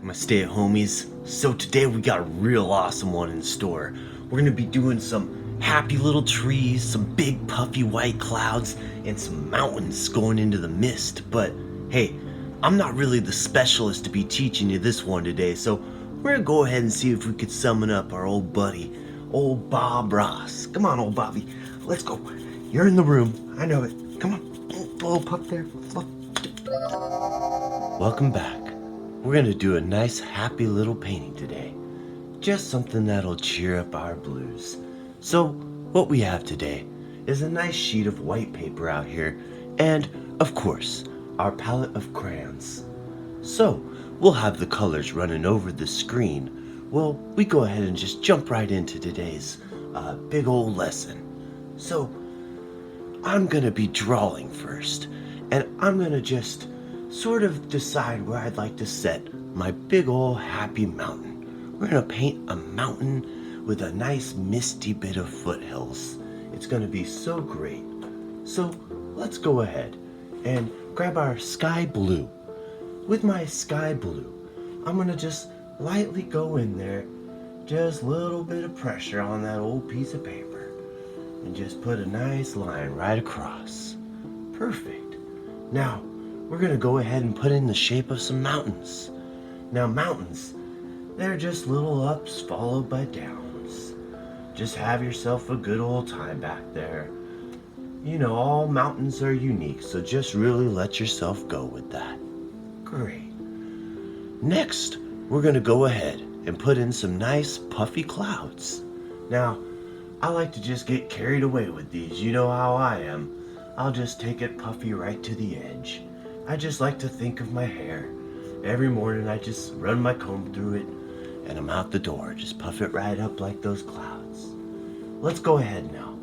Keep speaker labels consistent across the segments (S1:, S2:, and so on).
S1: my stay-at-homies. So today we got a real awesome one in store. We're gonna be doing some happy little trees, some big puffy white clouds, and some mountains going into the mist. But hey, I'm not really the specialist to be teaching you this one today, so we're gonna go ahead and see if we could summon up our old buddy, old Bob Ross. Come on, old Bobby, let's go. You're in the room, I know it. Come on, little pup there. Welcome back. We're gonna do a nice happy little painting today. Just something that'll cheer up our blues. So what we have today is a nice sheet of white paper out here and, of course, our palette of crayons. So we'll have the colors running over the screen. Well, we go ahead and just jump right into today's big old lesson. So I'm gonna be drawing first, and I'm gonna just sort of decide where I'd like to set my big old happy mountain. We're gonna paint a mountain with a nice misty bit of foothills. It's gonna be so great. So let's go ahead and grab our sky blue. With my sky blue, I'm gonna just lightly go in there, just a little bit of pressure on that old piece of paper, and just put a nice line right across. Perfect. Now, we're gonna go ahead and put in the shape of some mountains. Now mountains, they're just little ups followed by downs. Just have yourself a good old time back there. You know, all mountains are unique, so just really let yourself go with that. Great. Next, we're gonna go ahead and put in some nice puffy clouds. Now, I like to just get carried away with these. You know how I am. I'll just take it puffy right to the edge. I just like to think of my hair. Every morning I just run my comb through it and I'm out the door. Just puff it right up like those clouds. Let's go ahead now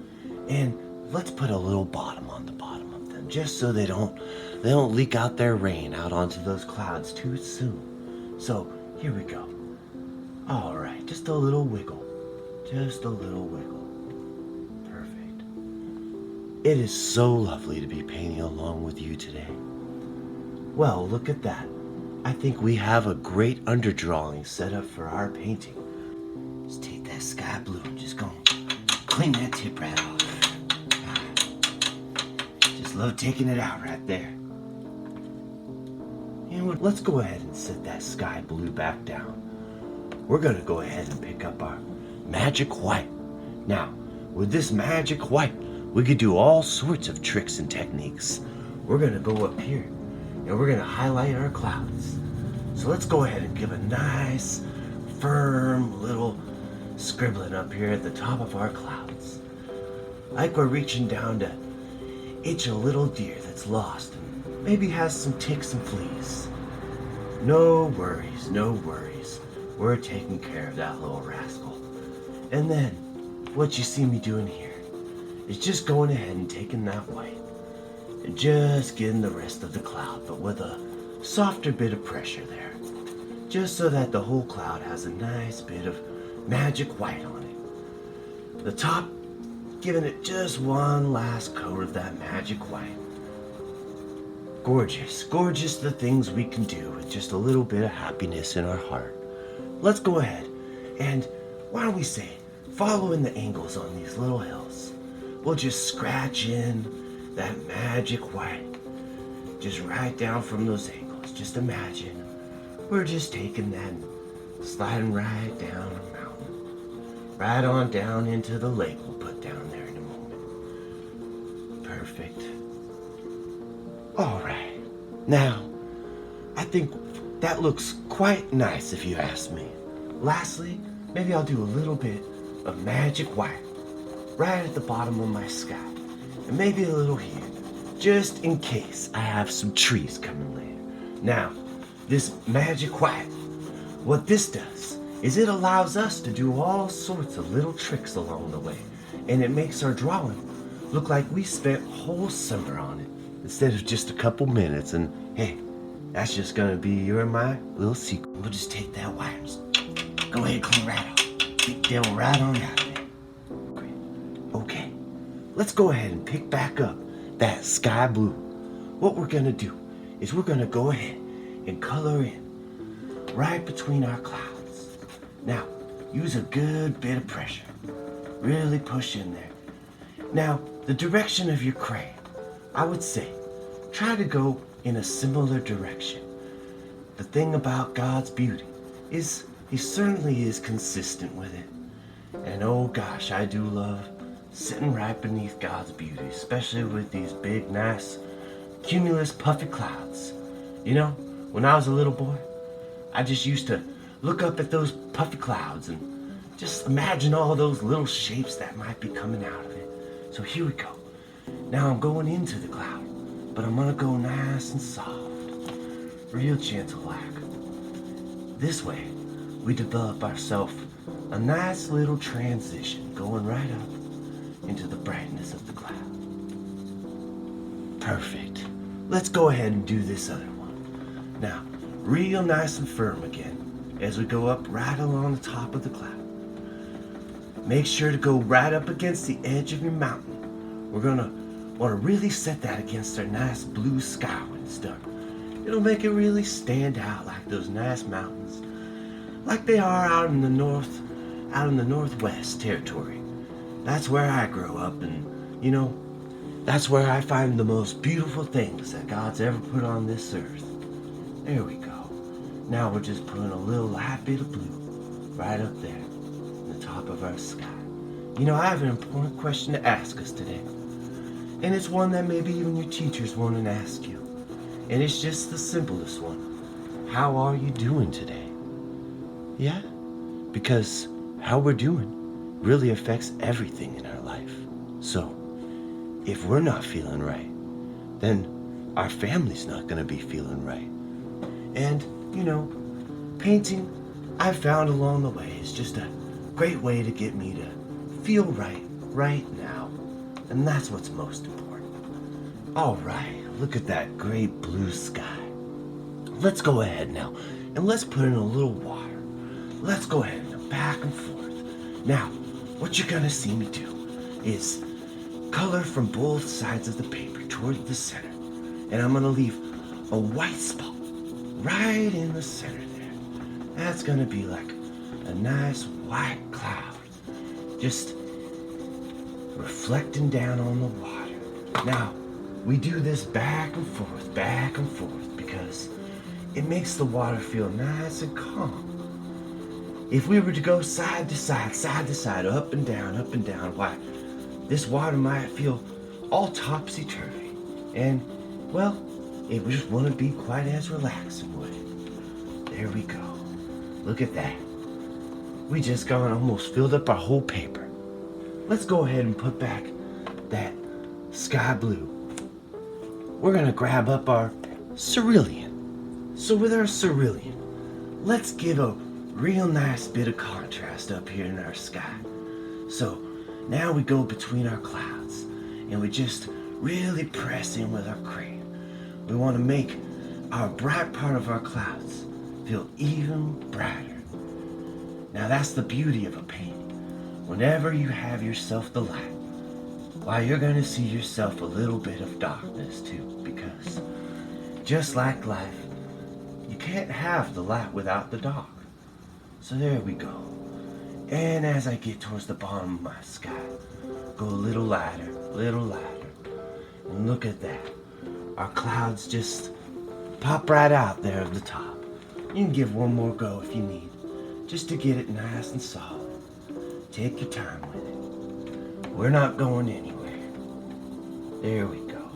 S1: and let's put a little bottom on the bottom of them, just so they don't leak out their rain out onto those clouds too soon. So here we go. All right, just a little wiggle. Just a little wiggle. Perfect. It is so lovely to be painting along with you today. Well, look at that. I think we have a great underdrawing set up for our painting. Just take that sky blue and just go clean that tip right off. Just love taking it out right there. And let's go ahead and set that sky blue back down. We're gonna go ahead and pick up our magic white. Now, with this magic white, we could do all sorts of tricks and techniques. We're gonna go up here and we're gonna highlight our clouds. So let's go ahead and give a nice, firm little scribbling up here at the top of our clouds. Like we're reaching down to itch a little deer that's lost and maybe has some ticks and fleas. No worries, no worries. We're taking care of that little rascal. And then, what you see me doing here is just going ahead and taking that white and just getting the rest of the cloud, but with a softer bit of pressure there, just so that the whole cloud has a nice bit of magic white on it. The top, giving it just one last coat of that magic white. Gorgeous, gorgeous the things we can do with just a little bit of happiness in our heart. Let's go ahead and, why don't we say, following the angles on these little hills, we'll just scratch in that magic white, just right down from those angles. Just imagine we're just taking that and sliding right down a mountain, right on down into the lake we'll put down there in a moment. Perfect. All right, now I think that looks quite nice if you ask me. Lastly, maybe I'll do a little bit of magic white right at the bottom of my sky. And maybe a little here, just in case I have some trees coming later. Now, this magic white, what this does is it allows us to do all sorts of little tricks along the way. And it makes our drawing look like we spent a whole summer on it instead of just a couple minutes. And hey, that's just gonna be your and my little secret. We'll just take that white and just go ahead and clean right off. Big devil right on out of there. Great. Okay. Let's go ahead and pick back up that sky blue. What we're gonna do is we're gonna go ahead and color in right between our clouds. Now, use a good bit of pressure. Really push in there. Now, the direction of your crayon, I would say, try to go in a similar direction. The thing about God's beauty is He certainly is consistent with it. And oh gosh, I do love sitting right beneath God's beauty, especially with these big, nice, cumulus, puffy clouds. You know, when I was a little boy, I just used to look up at those puffy clouds and just imagine all those little shapes that might be coming out of it. So here we go. Now I'm going into the cloud, but I'm gonna go nice and soft, real gentle like. This way, we develop ourselves a nice little transition going right up into the brightness of the cloud. Perfect. Let's go ahead and do this other one. Now, real nice and firm again as we go up right along the top of the cloud. Make sure to go right up against the edge of your mountain. We're gonna want to really set that against our nice blue sky when it's done. It'll make it really stand out like those nice mountains, like they are out in the Northwest territory. That's where I grew up, and you know, that's where I find the most beautiful things that God's ever put on this earth. There we go. Now we're just putting a little light bit of blue right up there in the top of our sky. You know, I have an important question to ask us today. And it's one that maybe even your teachers won't ask you. And it's just the simplest one. How are you doing today? Yeah? Because how we're doing really affects everything in our life. So, if we're not feeling right, then our family's not going to be feeling right. And, you know, painting, I've found along the way, is just a great way to get me to feel right now. And that's what's most important. All right, look at that great blue sky. Let's go ahead now, and let's put in a little water. Let's go ahead and back and forth. Now, what you're gonna see me do is color from both sides of the paper toward the center. And I'm gonna leave a white spot right in the center there. That's gonna be like a nice white cloud, just reflecting down on the water. Now, we do this back and forth, because it makes the water feel nice and calm. If we were to go side to side, up and down, why, this water might feel all topsy-turvy. And, well, it just wouldn't be quite as relaxing, would it? There we go. Look at that. We just gone almost filled up our whole paper. Let's go ahead and put back that sky blue. We're gonna grab up our cerulean. So with our cerulean, let's give a real nice bit of contrast up here in our sky. So now we go between our clouds and we just really press in with our crayon. We want to make our bright part of our clouds feel even brighter. Now that's the beauty of a painting. Whenever you have yourself the light, why, you're going to see yourself a little bit of darkness too, because just like life, you can't have the light without the dark. So there we go. And as I get towards the bottom of my sky, go a little lighter, and look at that. Our clouds just pop right out there at the top. You can give one more go if you need, just to get it nice and solid. Take your time with it. We're not going anywhere. There we go.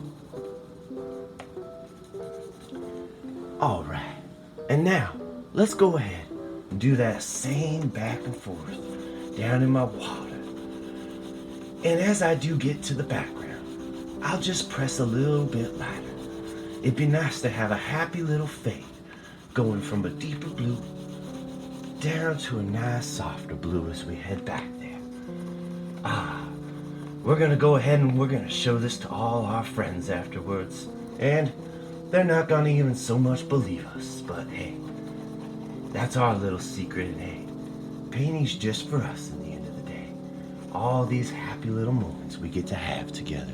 S1: All right. And now, let's go ahead and do that same back and forth down in my water. And as I do get to the background, I'll just press a little bit lighter. It'd be nice to have a happy little fade going from a deeper blue down to a nice softer blue as we head back there. We're gonna go ahead and we're gonna show this to all our friends afterwards. And they're not gonna even so much believe us, but hey, that's our little secret. And hey, painting's just for us in the end of the day. All these happy little moments we get to have together.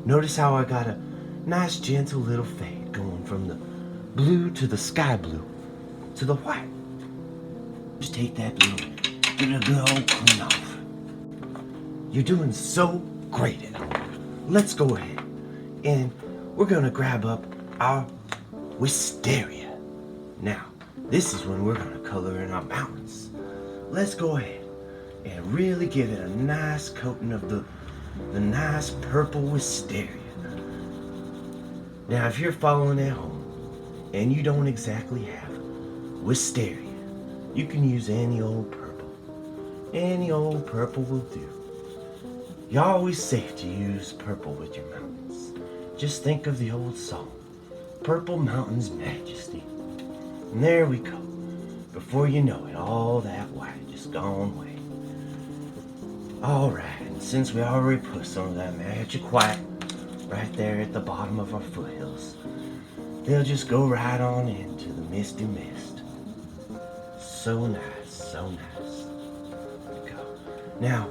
S1: Notice how I got a nice gentle little fade going from the blue to the sky blue to the white Just take that blue, give it a good old clean off. You're doing so great at it. Let's go ahead and we're gonna grab up our wisteria. Now, this is when we're gonna color in our mountains. Let's go ahead and really give it a nice coating of the nice purple wisteria. Now, if you're following at home and you don't exactly have wisteria, you can use any old purple. Any old purple will do. You're always safe to use purple with your mountains. Just think of the old song, Purple Mountain's Majesty. And there we go. Before you know it, all that white just gone away. Alright, and since we already put some of that magic white right there at the bottom of our foothills, they'll just go right on into the misty mist. So nice, so nice. There we go. Now,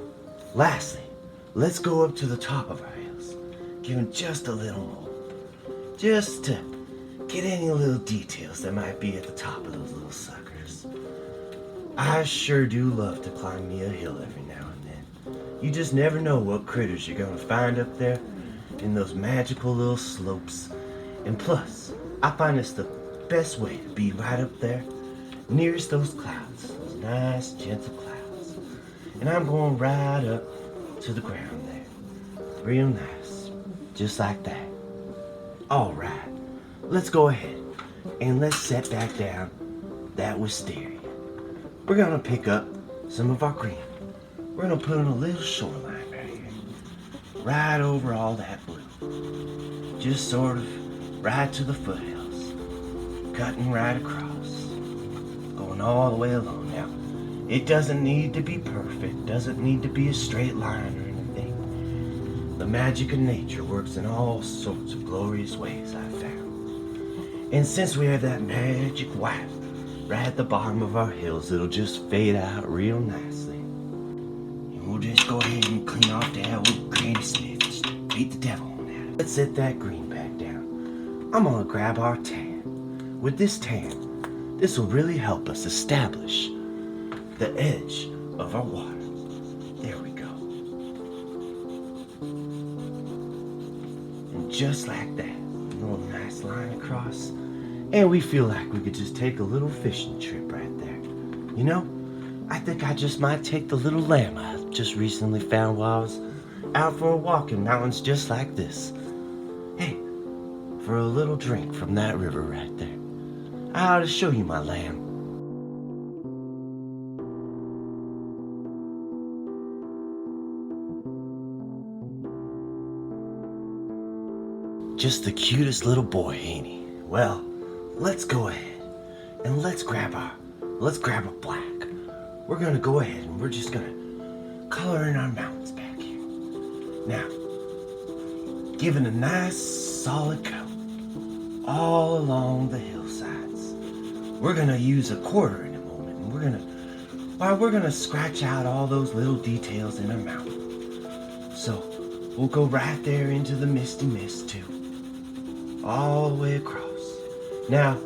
S1: lastly, let's go up to the top of our hills, give them just a little more, just to get any little details that might be at the top of those little suckers. I sure do love to climb me a hill every now and then. You just never know what critters you're gonna find up there in those magical little slopes. And plus, I find it's the best way to be right up there, nearest those clouds, those nice gentle clouds. And I'm going right up to the ground there, real nice, just like that. Alright, let's go ahead and let's set back down that wisteria. We're gonna pick up some of our green. We're gonna put in a little shoreline right here, right over all that blue, just sort of right to the foothills, cutting right across, going all the way along. Now, it doesn't need to be perfect, doesn't need to be a straight line or anything. The magic of nature works in all sorts of glorious ways, I've found. And since we have that magic white right at the bottom of our hills, it'll just fade out real nicely. And we'll just go ahead and clean off that old Granny Smith. Just beat the devil on that. Let's set that green back down. I'm gonna grab our tan. With this tan, this will really help us establish the edge of our water. There we go. And just like that, a little nice line across. And we feel like we could just take a little fishing trip right there. You know, I think I just might take the little lamb I just recently found while I was out for a walk in mountains just like this. Hey, for a little drink from that river right there. I ought to show you my lamb. Just the cutest little boy, ain't he? Well, let's go ahead and let's grab a black. We're gonna go ahead and we're just gonna color in our mountains back here. Now, giving a nice solid coat all along the hillsides. We're gonna use a quarter in a moment, and we're gonna scratch out all those little details in our mountain. So we'll go right there into the misty mist too, all the way across. Now,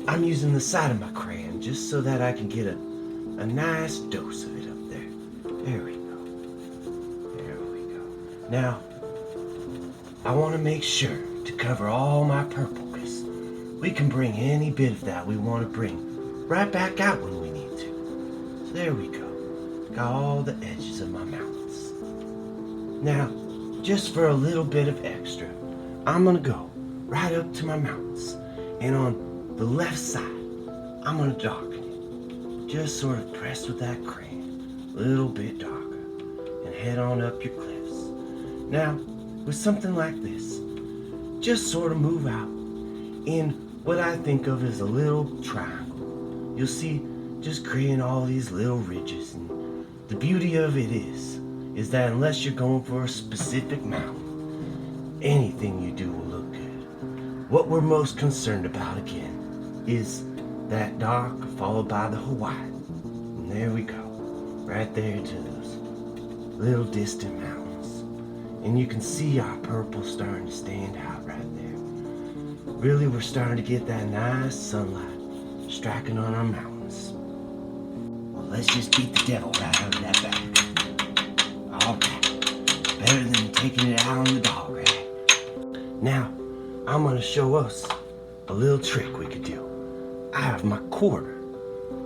S1: I'm using the side of my crayon just so that I can get a nice dose of it up there. There we go. There we go. Now, I want to make sure to cover all my purple because we can bring any bit of that we want to bring right back out when we need to. So there we go. Got all the edges of my mountains. Now, just for a little bit of extra, I'm going to go right up to my mountains. And on the left side, I'm going to darken it. Just sort of press with that crayon, a little bit darker, and head on up your cliffs. Now, with something like this, just sort of move out in what I think of as a little triangle. You'll see just creating all these little ridges. And the beauty of it is that unless you're going for a specific mountain, anything you do will look good. What we're most concerned about again is that dark followed by the white. And there we go, right there to those little distant mountains. And you can see our purple starting to stand out right there. Really, we're starting to get that nice sunlight striking on our mountains. let's just beat the devil right out of that bag. Alright, better than taking it out on the dog, right? Now, I'm gonna show us a little trick we could do. I have my quarter.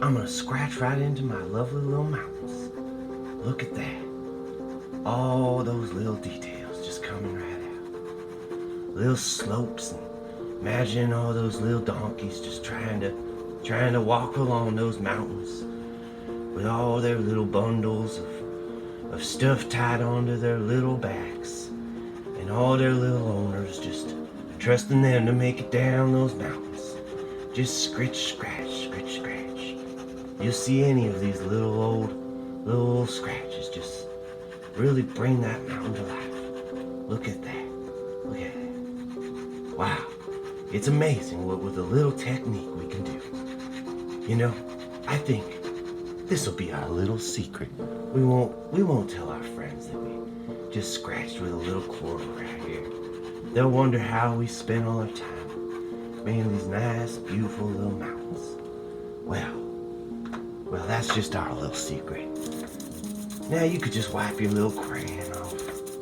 S1: I'm gonna scratch right into my lovely little mountains. Look at that. All those little details just coming right out. Little slopes, and imagine all those little donkeys just trying to walk along those mountains with all their little bundles of stuff tied onto their little backs, and all their little owners just trusting them to make it down those mountains. Just scritch, scratch, scritch, scratch. You'll see any of these little old scratches just really bring that mountain to life. Look at that. Look at that. Wow. It's amazing what with a little technique we can do. You know, I think this will be our little secret. We won't tell our friends that we just scratched with a little quarter right here. They'll wonder how we spend all our time making these nice, beautiful little mountains. Well, that's just our little secret. Now you could just wipe your little crayon off.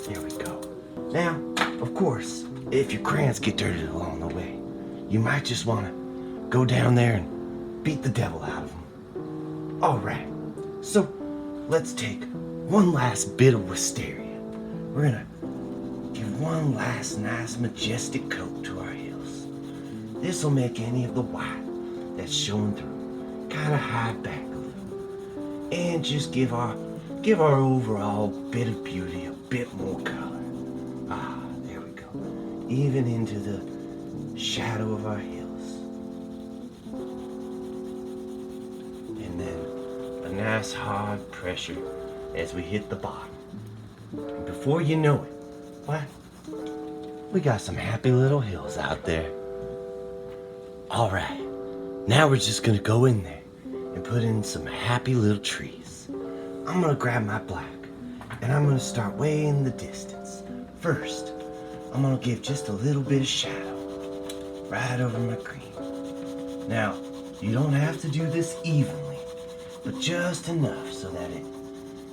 S1: There we go. Now, of course, if your crayons get dirty along the way, you might just want to go down there and beat the devil out of them. Alright, so let's take one last bit of wisteria. We're gonna give one last nice majestic coat to our hills. This'll make any of the white that's showing through kind of hide back a little, and just give our overall bit of beauty a bit more color. Ah, there we go. Even into the shadow of our hills. And then a nice hard pressure as we hit the bottom. And before you know it, what? We got some happy little hills out there. Alright, now we're just gonna go in there and put in some happy little trees. I'm gonna grab my black and I'm gonna start way in the distance. First, I'm gonna give just a little bit of shadow right over my green. Now, you don't have to do this evenly, but just enough so that it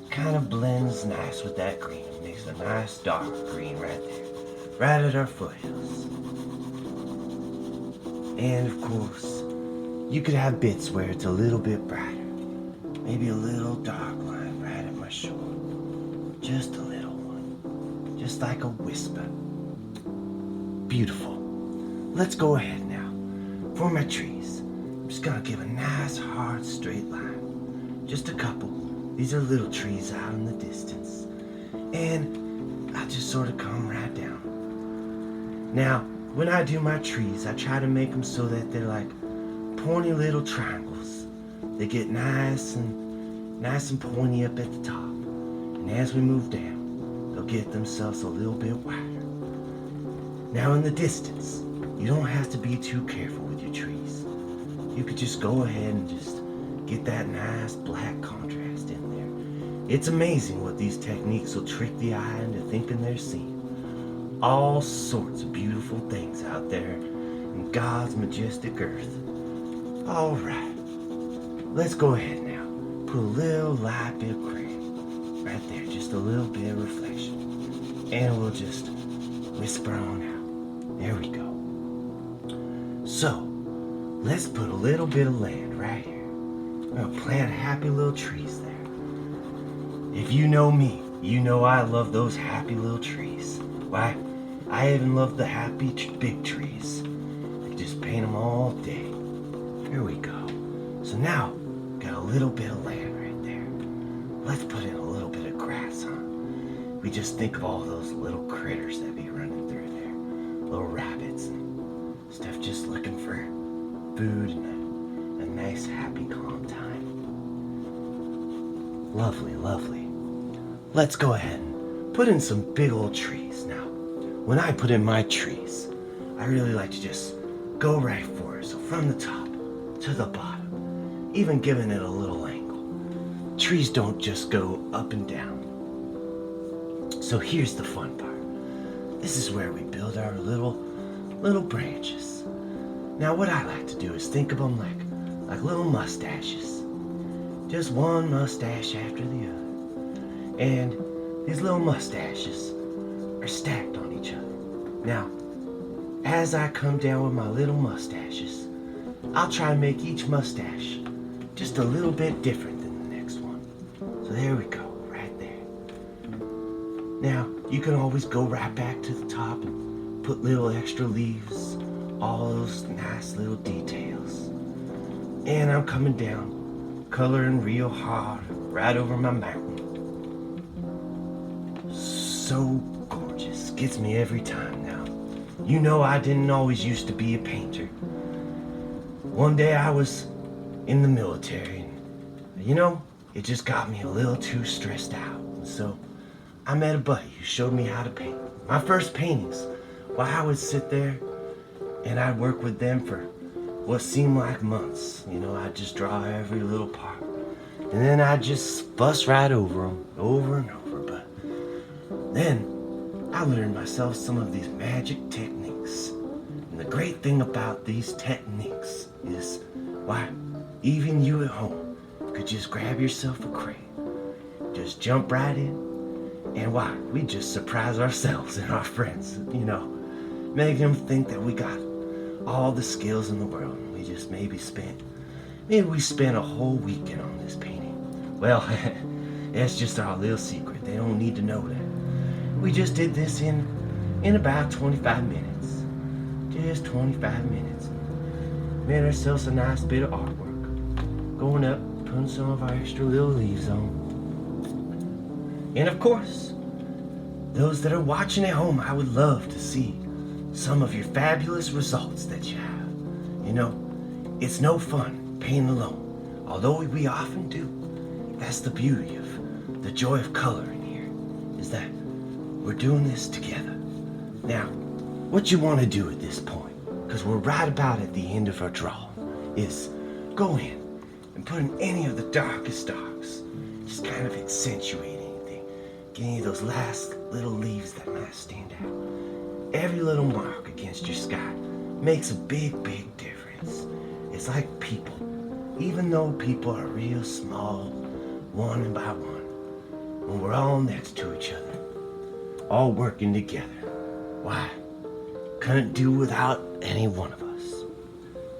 S1: kind of blends nice with that green. It makes a nice dark green right there, right at our foothills. And of course, you could have bits where it's a little bit brighter. Maybe a little dark line right at my shoulder. Just a little one. Just like a whisper. Beautiful. Let's go ahead now. For my trees, I'm just gonna give a nice hard straight line. Just a couple. These are little trees out in the distance. And I just sort of come right down. Now, when I do my trees, I try to make them so that they're like pointy little triangles. They get nice and pointy up at the top. And as we move down, they'll get themselves a little bit wider. Now in the distance, you don't have to be too careful with your trees. You could just go ahead and just get that nice black contrast in there. It's amazing what these techniques will trick the eye into thinking they're seeing. All sorts of beautiful things out there in God's majestic earth. Alright, let's go ahead now. Put a little light bit of crayon right there, just a little bit of reflection. And we'll just whisper on out. There we go. So, let's put a little bit of land right here. I'm gonna plant happy little trees there. If you know me, you know I love those happy little trees. Why, I even love the happy big trees. I just paint them all day. Here we go. So now, got a little bit of land right there. Let's put in a little bit of grass, huh? We just think of all those little critters that be running through there. Little rabbits and stuff just looking for food and a nice, happy, calm time. Lovely, lovely. Let's go ahead and put in some big old trees. Now, when I put in my trees, I really like to just go right for it. So from the top to the bottom, even giving it a little angle. Trees don't just go up and down. So here's the fun part. This is where we build our little branches. Now what I like to do is think of them like little mustaches. just one mustache after the other. And these little mustaches are stacked on each other. Now, as I come down with my little mustaches, I'll try and make each mustache just a little bit different than the next one. So there we go, right there. Now, you can always go right back to the top and put little extra leaves, all those nice little details. And I'm coming down, coloring real hard, right over my mountain. So gorgeous, gets me every time now. You know I didn't always used to be a painter. One day I was in the military and, you know, it just got me a little too stressed out. And so I met a buddy who showed me how to paint. My first paintings, well, I would sit there and I'd work with them for what seemed like months. You know, I'd just draw every little part. And then I'd just fuss right over them, over and over. But then I learned myself some of these magic techniques. And the great thing about these techniques is, why, even you at home could just grab yourself a crayon, just jump right in, and why, we just surprise ourselves and our friends, you know, make them think that we got all the skills in the world. We just maybe we spent a whole weekend on this painting. Well, that's just our little secret. They don't need to know that. We just did this in about 25 minutes. Just 25 minutes. Made ourselves a nice bit of artwork. Going up, putting some of our extra little leaves on. And of course, those that are watching at home, I would love to see some of your fabulous results that you have. You know, it's no fun painting alone, although we often do. That's the beauty of the joy of coloring here, is that we're doing this together. Now, what you want to do at this point, because we're right about at the end of our draw, is go in and put in any of the darkest darks, just kind of accentuate anything, get any of those last little leaves that might stand out. Every little mark against your sky makes a big, big difference. It's like people. Even though people are real small, one by one, when we're all next to each other, all working together, why, couldn't do without any one of us.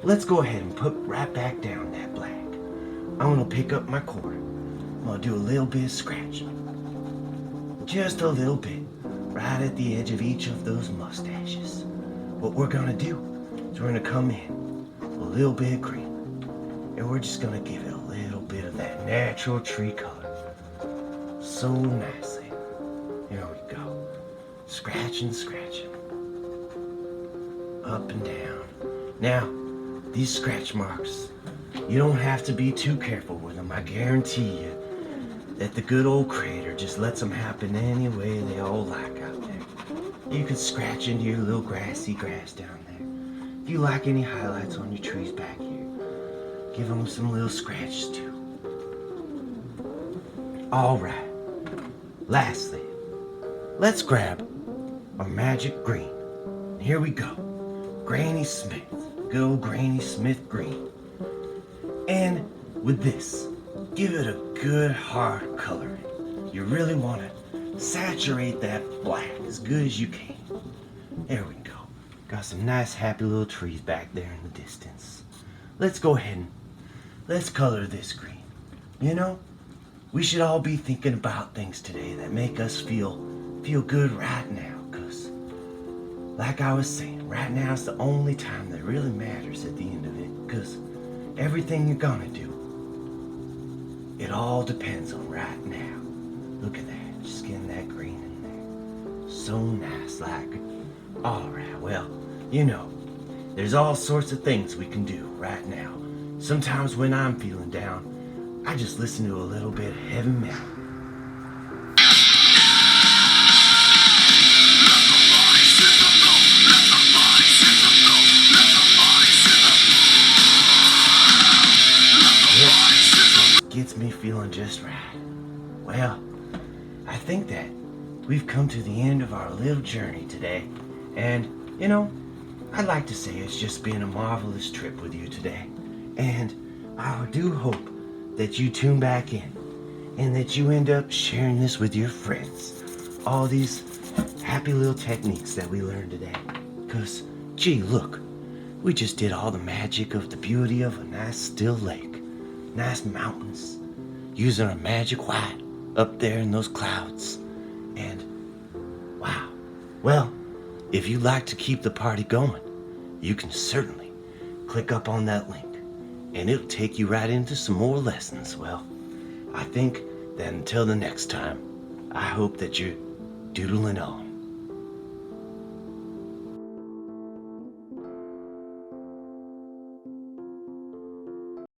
S1: Let's go ahead and put right back down that black. I'm gonna pick up my quarter. I'm gonna do a little bit of scratching. Just a little bit, right at the edge of each of those mustaches. What we're gonna do is we're gonna come in a little bit of green, and we're just gonna give it a little bit of that natural tree color. So nicely. There we go. Scratching, scratching. Up and down. Now, these scratch marks, you don't have to be too careful with them. I guarantee you that the good old creator just lets them happen any way they all like out there. You can scratch into your little grassy grass down there. If you like any highlights on your trees back here, give them some little scratches too. Alright, lastly, let's grab our magic green. Here we go. Granny Smith, good old Granny Smith green. And with this, give it a good hard coloring. You really want to saturate that black as good as you can. There we go. Got some nice happy little trees back there in the distance. Let's go ahead and let's color this green. You know, we should all be thinking about things today that make us feel good right now. Because, like I was saying, right now is the only time that really matters at the end of it. Because everything you're gonna do, it all depends on right now. Look at that, just getting that green in there. So nice, like, alright, well, you know, there's all sorts of things we can do right now. Sometimes when I'm feeling down, I just listen to a little bit of heavy metal. Gets me feeling just right. Well, I think that we've come to the end of our little journey today. And, you know, I'd like to say it's just been a marvelous trip with you today. And I do hope that you tune back in and that you end up sharing this with your friends. All these happy little techniques that we learned today. Because, gee, look, we just did all the magic of the beauty of a nice still lake, nice mountains, using our magic white up there in those clouds. And, wow. Well, if you'd like to keep the party going, you can certainly click up on that link, and it'll take you right into some more lessons. Well, I think that until the next time, I hope that you're doodling on.